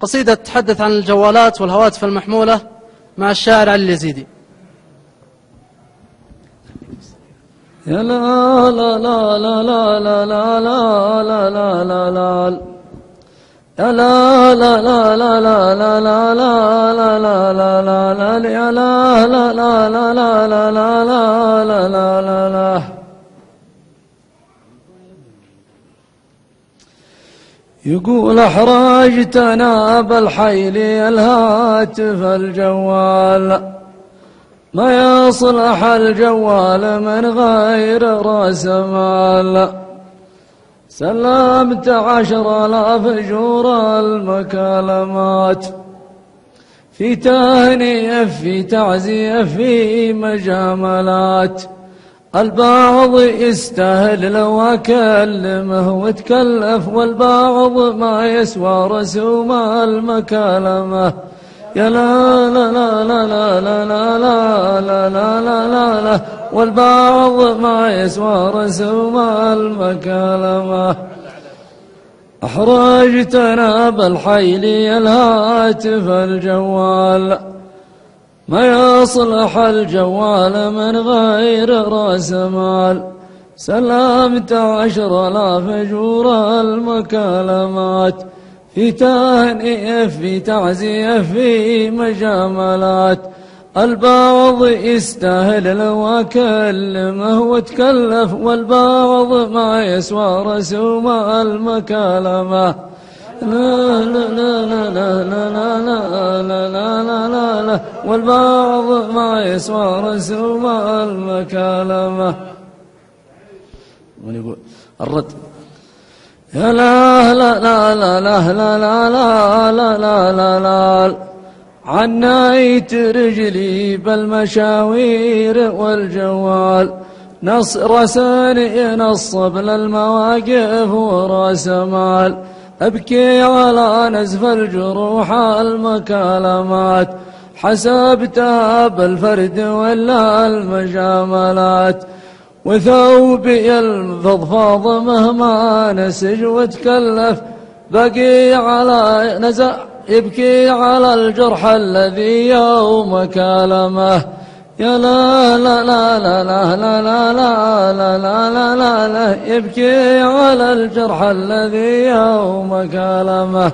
قصيدة تتحدث عن الجوالات والهواتف المحمولة مع الشاعر علي اليزيدي. يا لا لا لا لا لا لا لا لا لا لا لا يا لا لا لا لا لا لا لا لا لا لا لا لا يا لا لا لا لا لا لا لا لا لا لا لا. يقول أحرجتنا بالحيل الهاتف الجوال، ما يصلح الجوال من غير راس مال. سلمت 10,000 جور المكالمات، في تهنئة في تعزية في مجاملات. البعض يستاهل لو أكلمه وتكلف، والبعض ما يسوى رسوم المكالمة. يا لا لا لا لا لا لا لا لا لا لا لا لا والبعض ما يسوى رسوم المكالمة. أحرجتنا بالحيل الهاتف الجوال، ما يصلح الجوال من غير راس مال. سلمت 10,000 جور المكالمات، في تهنئة في تعزية في مجاملات. البعض يستاهل لو أكلمه وتكلف، والبعض ما يسوى رسوم المكالمة. لا لا لا لا لا لا لا لا لا لا لا والبعض ما يسوى رسوم المكالمة. ونقول الرد يا لا لا لا لا لا لا لا لا لا لا لا عنيت رجلي بالمشاوير والجوال. رساني ينصب للمواقف وراس مال، أبكي على نزف الجروح المكالمات. حسبتها بالفرد ولا المجاملات، وثوبي الفضفاض مهما نسج وتكلف. بقي على نزع يبكي على الجرح الذي يوم كالمه. يا لا لا لا لا لا لا لا لا لا لا لا لا يبكي على الجرح الذي يوم كالمه.